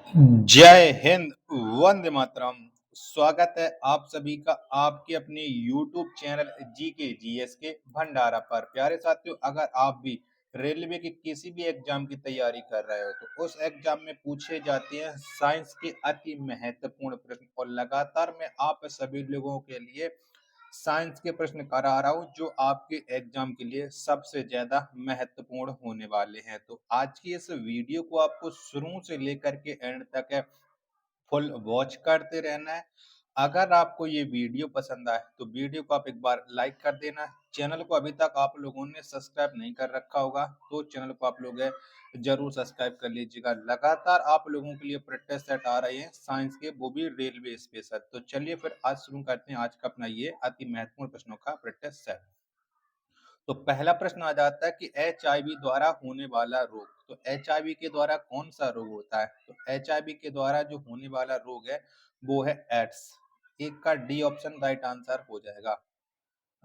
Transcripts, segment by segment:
जय हिंद। वंदे मातरम। स्वागत है आप सभी का आपके अपने YouTube चैनल जी के जीएस के भंडारा पर। प्यारे साथियों, अगर आप भी रेलवे के किसी भी एग्जाम की तैयारी कर रहे हो तो उस एग्जाम में पूछे जाते हैं साइंस के अति महत्वपूर्ण प्रश्न, और लगातार मैं आप सभी लोगों के लिए साइंस के प्रश्न करा रहा हूं जो आपके एग्जाम के लिए सबसे ज्यादा महत्वपूर्ण होने वाले हैं। तो आज की इस वीडियो को आपको शुरू से लेकर के एंड तक फुल वॉच करते रहना है। अगर आपको ये वीडियो पसंद आए तो वीडियो को आप एक बार लाइक कर देना। चैनल को अभी तक आप लोगों ने सब्सक्राइब नहीं कर रखा होगा तो चैनल को आप लोग जरूर सब्सक्राइब कर लीजिएगा। लगातार आप लोगों के लिए प्रैक्टिस सेट आ रहे हैं साइंस के, वो भी रेलवे स्पेशल। तो चलिए फिर आज शुरू करते हैं आज का अपना ये अति महत्वपूर्ण प्रश्नों का प्रैक्टिस सेट। तो पहला प्रश्न आ जाता है कि एचआईवी द्वारा होने वाला रोग। तो एचआईवी के द्वारा कौन सा रोग होता है? तो एचआईवी के द्वारा जो होने वाला रोग है वो है एड्स। एक का डी ऑप्शन राइट आंसर हो जाएगा।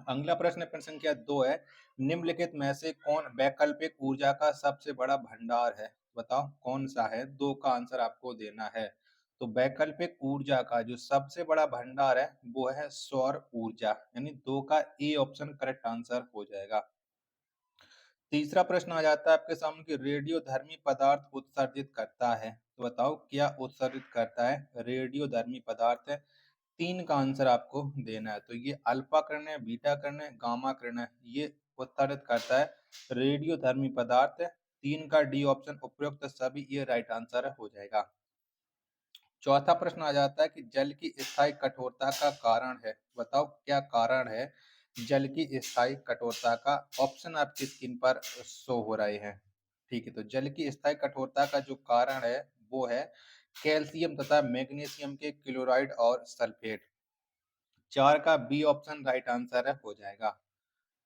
अगला प्रश्न प्रश्न संख्या 2 है, निम्नलिखित में से कौन वैकल्पिक ऊर्जा का सबसे बड़ा भंडार है? बताओ कौन सा है? 2 का आंसर आपको देना है। तो वैकल्पिक ऊर्जा का जो सबसे बड़ा भंडार है वो है सौर ऊर्जा, यानी 2 का ए ऑप्शन करेक्ट आंसर हो जाएगा। तीसरा प्रश्न आ जाता है आपके सामने कि रेडियोधर्मी पदार्थ उत्सर्जित करता है। तो बताओ क्या उत्सर्जित करता है? रेडियोधर्मी पदार्थ है। 3 का आंसर आपको देना है। तो ये अल्फा किरण है, बीटा किरण है, गामा किरण है, ये उत्सर्जित करता है रेडियोधर्मी पदार्थ है। 3 का डी ऑप्शन उपयुक्त सभी ये राइट आंसर हो जाएगा। चौथा प्रश्न आ जाता है कि जल की स्थायी कठोरता का कारण है। बताओ क्या कारण है जल की स्थायी कठोरता का? ऑप्शन आपकी स्क्रीन पर शो हो रहे हैं। ठीक है, तो जल की स्थायी कठोरता का जो कारण है वो है कैल्शियम तथा मैग्नीशियम के क्लोराइड और सल्फेट। 4 का बी ऑप्शन राइट आंसर है हो जाएगा।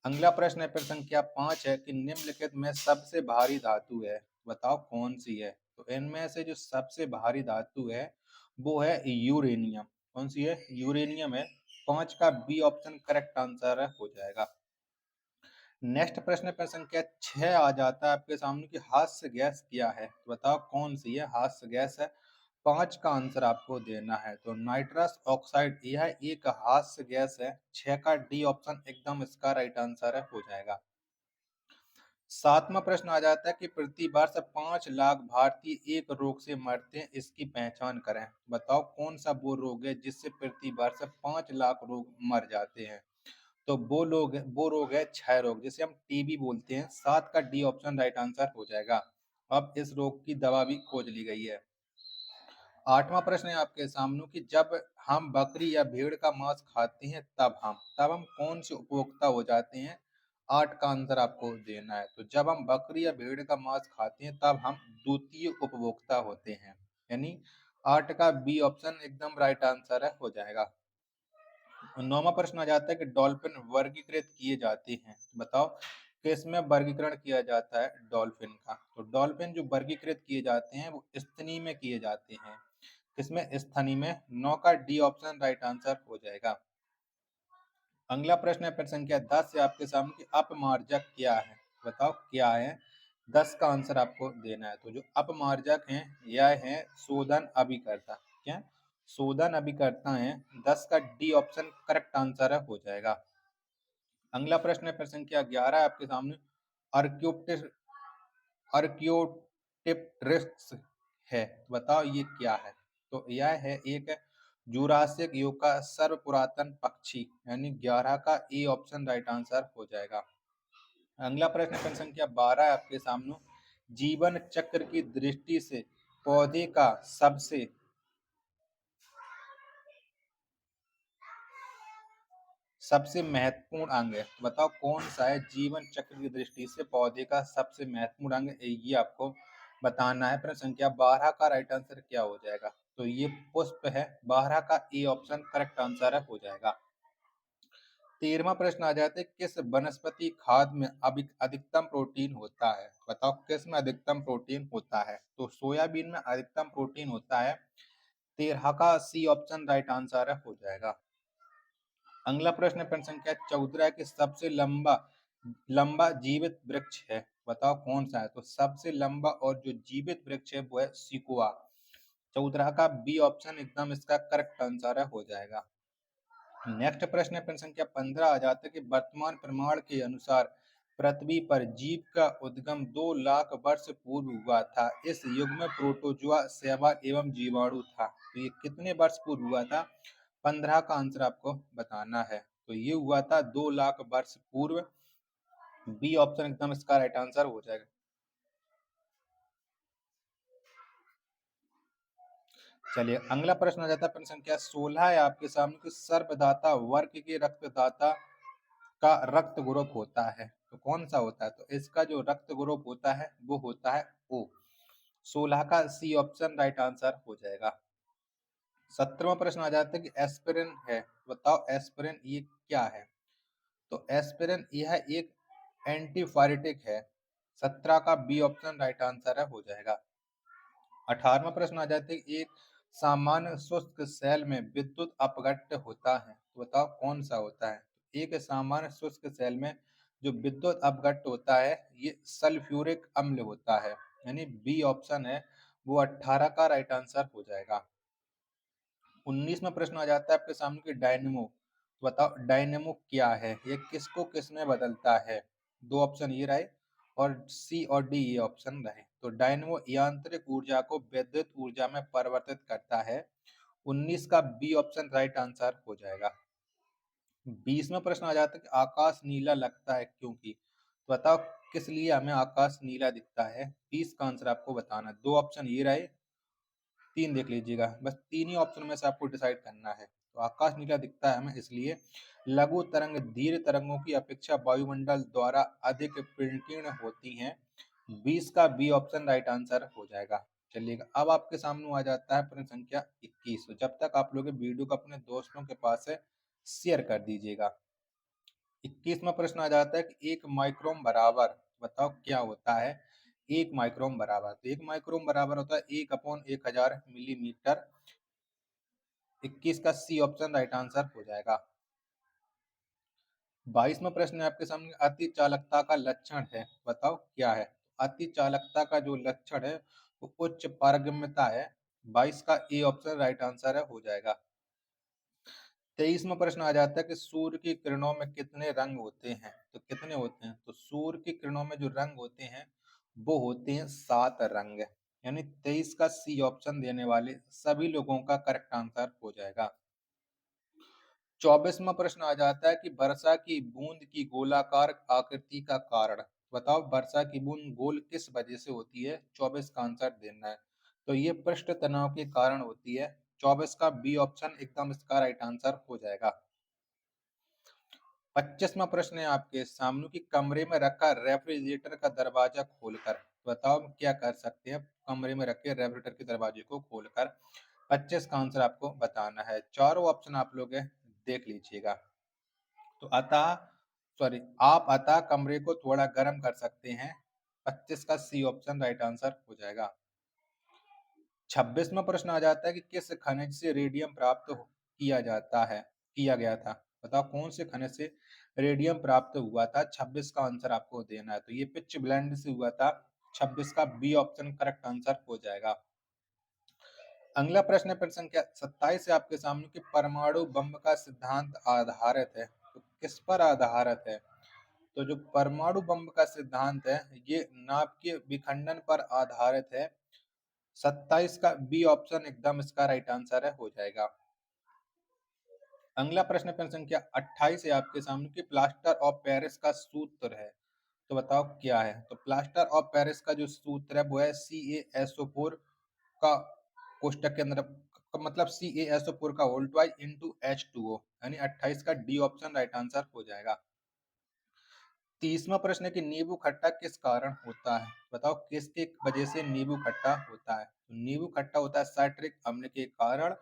अगला प्रश्न है प्रश्न संख्या 5 है कि निम्नलिखित में सबसे भारी धातु है। बताओ कौन सी है? तो इनमें से जो सबसे भारी धातु है वो है यूरेनियम। कौन सी है? यूरेनियम है। 5 का बी ऑप्शन करेक्ट आंसर है हो जाएगा। नेक्स्ट प्रश्न पर संख्या 6 आ जाता है आपके सामने कि हास्य गैस क्या है? तो बताओ कौन सी है हास्य गैस है? 5 का आंसर आपको देना है। तो नाइट्रस ऑक्साइड यह एक हास्य गैस है। 6 का डी ऑप्शन एकदम इसका राइट आंसर है हो जाएगा। सातवां प्रश्न आ जाता है कि प्रति वर्ष 5 लाख भारतीय एक रोग से मरते हैं, इसकी पहचान करें। बताओ कौन सा वो रोग है जिससे प्रति वर्ष 5 लाख लोग मर जाते हैं? तो वो रोग है क्षय रोग, जिसे हम टीबी बोलते हैं। 7 का डी ऑप्शन राइट आंसर हो जाएगा। अब इस रोग की दवा भी खोज ली गई है। आठवां प्रश्न है आपके सामने कि जब हम बकरी या भेड़ का मांस खाते हैं तब हम कौन से उपभोक्ता हो जाते हैं? 8 का आंसर आपको देना है। तो जब हम बकरी या भेड़ का मांस खाते हैं तब हम द्वितीय उपभोक्ता होते हैं, यानी 8 का बी ऑप्शन एकदम राइट आंसर है हो जाएगा। नौवां प्रश्न आ जाता है कि डॉल्फिन वर्गीकृत किए जाते हैं। बताओ किसमें वर्गीकरण किया जाता है डॉल्फिन का? तो डॉल्फिन जो वर्गीकृत किए जाते हैं वो स्तनी में किए जाते हैं। किसमें? स्तनी में। 9 का डी ऑप्शन राइट आंसर हो जाएगा। अगला प्रश्न है प्रश्न संख्या 10 है आपके सामने कि अपमार्जक क्या है? बताओ क्या है? 10 का आंसर आपको देना है। तो जो अपमार्जक हैं यह है शोधन अभिकर्ता। क्या? शोधन अभिकर्ता है। 10 का डी ऑप्शन करेक्ट आंसर है हो जाएगा। अगला प्रश्न है प्रश्न संख्या 11 है आपके सामने। अर्क्योप्टिस अर्क्योटिप्टेरिक्स है। बताओ ये क्या है? तो यह है एक जुरासिक युग का सर्व पुरातन पक्षी, यानी 11 का ए ऑप्शन राइट आंसर हो जाएगा। अगला प्रश्न प्रश्न संख्या 12 है आपके सामने। जीवन चक्र की दृष्टि से पौधे का सबसे महत्वपूर्ण अंग है। तो बताओ कौन सा है जीवन चक्र की दृष्टि से पौधे का सबसे महत्वपूर्ण अंग? ये आपको बताना है। प्रश्न संख्या 12 का राइट आंसर क्या हो जाएगा? तो ये पुष्प है। 12 का ए ऑप्शन करेक्ट आंसर है हो जाएगा। 13वां प्रश्न आ जाता है किस वनस्पति खाद्य में अधिकतम प्रोटीन होता है? बताओ किस में अधिकतम प्रोटीन होता है? तो सोयाबीन में अधिकतम प्रोटीन होता है। 13 का सी ऑप्शन राइट आंसर है हो जाएगा। अगला प्रश्न प्रश्न संख्या 14 कि सबसे लंबा लंबा जीवित वृक्ष है। बताओ कौन सा है? तो सबसे लंबा और जो जीवित वृक्ष है वो है सिकुआ। 14 का बी ऑप्शन एकदम इसका करेक्ट आंसर हो जाएगा। नेक्स्ट प्रश्न है प्रश्न संख्या 15 आ जाता है कि वर्तमान प्रमाण के अनुसार पृथ्वी पर जीव का उद्गम 2 लाख वर्ष पूर्व हुआ था। इस युग में प्रोटोजुआ, शैवाल एवं जीवाणु था। तो ये कितने वर्ष पूर्व हुआ था? 15 का आंसर आपको बताना है। तो ये हुआ था 2 लाख वर्ष पूर्व। बी ऑप्शन एकदम इसका राइट आंसर हो जाएगा। चलिए अगला प्रश्न आ जाता है प्रश्न संख्या 16 है आपके सामने कि सर्वदाता वर्ग के रक्तदाता का रक्त ग्रुप होता है। तो कौन सा होता है? तो इसका जो रक्त ग्रुप होता है वो होता है ओ। 16 का सी ऑप्शन राइट आंसर हो जाएगा। 17वां प्रश्न आ जाता है कि एस्पिरिन है, बताओ एस्पिरिन ये क्या है? तो एस्पिरिन यह एक एंटीफायरेटिक है। 17 का बी ऑप्शन राइट आंसर है हो जाएगा। 18वां प्रश्न आ जाता है कि एक सामान्य शुष्क सेल में विद्युत अपघट्य होता है। तो बताओ कौन सा होता है? एक सामान्य शुष्क सेल में जो विद्युत अपघट्य होता है ये सल्फ्यूरिक अम्ल होता है, यानी बी ऑप्शन है वो 18 का राइट आंसर हो जाएगा। 19वां प्रश्न आ जाता है आपके सामने कि डायनेमो, तो बताओ डायनेमो क्या है? ये किसको किस में बदलता है? दो ऑप्शन ये रहे और सी और डी ये ऑप्शन रहे। तो डायनेमो यांत्रिक ऊर्जा को विद्युत ऊर्जा में परिवर्तित करता है। 19 का बी ऑप्शन राइट आंसर हो जाएगा। 20वां प्रश्न आ जाता है कि आकाश नीला लगता है क्योंकि? तो बताओ किस लिए हमें आकाश नीला दिखता है? 20 का आंसर आपको बताना है। दो ऑप्शन ये रहे, तीन देख लीजिएगा, बस तीन ही ऑप्शन में से आपको डिसाइड करना है। तो आकाश नीला दिखता है हमें इसलिए लघु तरंग धीरे तरंगों की अपेक्षा वायुमंडल द्वारा अधिक विकीर्ण होती हैं। 20 का बी ऑप्शन राइट आंसर हो जाएगा। चलिएगा अब आपके सामने आ जाता है प्रश्न संख्या 21। जब तक आप लोग वीडियो को अपने दोस्तों के पास से शेयर कर दीजिएगा। 21वां प्रश्न आ जाता है कि एक माइक्रोन बराबर, बताओ क्या होता है? एक माइक्रोन बराबर, तो एक माइक्रोन बराबर होता है 1/1000 मिलीमीटर। 21 का सी ऑप्शन राइट आंसर हो जाएगा। 22वां प्रश्न है आपके सामने अति चालकता का लक्षण है, बताओ क्या है? अति चालकता का जो लक्षण है वो उच्च पारगम्यता है। 22 का ए ऑप्शन राइट आंसर है हो जाएगा। 23वां प्रश्न आ जाता है कि सूर्य की किरणों में कितने रंग होते हैं? तो कितने होते हैं? तो सूर्य की किरणों में जो रंग होते हैं वो होते हैं 7 रंग, यानी 23 का सी ऑप्शन देने वाले सभी लोगों का करेक्ट आंसर हो जाएगा। 24वां प्रश्न आ जाता है कि वर्षा की बूंद की गोलाकार आकृति का कारण, बताओ वर्षा की बूंद गोल किस वजह से होती है? 24 का आंसर देना है। तो ये पृष्ठ तनाव के कारण होती है। 24 का बी ऑप्शन एकदम इसका राइट आंसर हो जाएगा। 25वां प्रश्न है आपके सामने कि कमरे में रखा रेफ्रिजरेटर का दरवाजा खोलकर, बताओ हम क्या कर सकते हैं कमरे में रखे रेफ्रिजरेटर के दरवाजे को खोलकर? 25 का आंसर आपको बताना है। चारों ऑप्शन आप लोग देख लीजिएगा। तो अतः सॉरी आप अतः कमरे को थोड़ा गर्म कर सकते हैं। 25 का सी ऑप्शन राइट आंसर हो जाएगा। 26वां प्रश्न आ जाता है कि किस खनिज से रेडियम प्राप्त किया गया था? बताओ कौन से खनिज से रेडियम प्राप्त हुआ था? 26 का आंसर आपको देना है। तो ये पिच ब्लेंड से हुआ था। 26 का बी ऑप्शन करेक्ट आंसर हो जाएगा। अगला प्रश्न है प्रश्न संख्या 27 है आपके सामने कि परमाणु बम का सिद्धांत आधारित है, तो किस पर आधारित है? तो जो परमाणु बम का सिद्धांत है ये नाभिकीय विखंडन पर आधारित है। 27 का बी ऑप्शन एकदम इसका राइट आंसर है हो जाएगा। अगला प्रश्न प्रश्न संख्या 28 है आपके सामने कि प्लास्टर ऑफ पेरिस का सूत्र है, तो बताओ क्या है? तो प्लास्टर ऑफ पेरिस का जो सूत्र है वो है CaSO4 का कोष्टक के अंदर मतलब CaSO4 का होल ट्वाइस इंटू H2O, यानी 28 का डी ऑप्शन राइट आंसर हो जाएगा। 30वां प्रश्न है कि नींबू खट्टा किस कारण होता है? बताओ किसके वजह से नींबू खट्टा होता है? तो नींबू खट्टा होता है साइट्रिक अम्ल के कारण।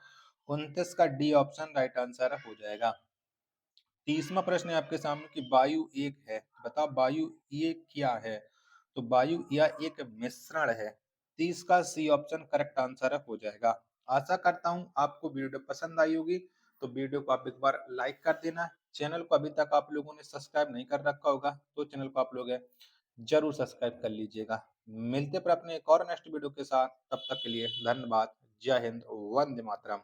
29 का डी ऑप्शन राइट आंसर हो जाएगा। 30वां प्रश्न है आपके सामने कि वायु एक है, बताओ वायु ये क्या है? तो वायु यह एक मिश्रण है। 30 का सी ऑप्शन करेक्ट आंसर हो जाएगा। आशा करता हूँ आपको वीडियो पसंद आई होगी। तो वीडियो को आप एक बार लाइक कर देना। चैनल को अभी तक आप लोगों ने सब्सक्राइब नहीं कर रखा होगा तो चैनल को आप लोग जरूर सब्सक्राइब कर लीजिएगा। मिलते पर अपने एक और नेक्स्ट वीडियो के साथ, तब तक के लिए धन्यवाद। जय हिंद, वंदे मातरम।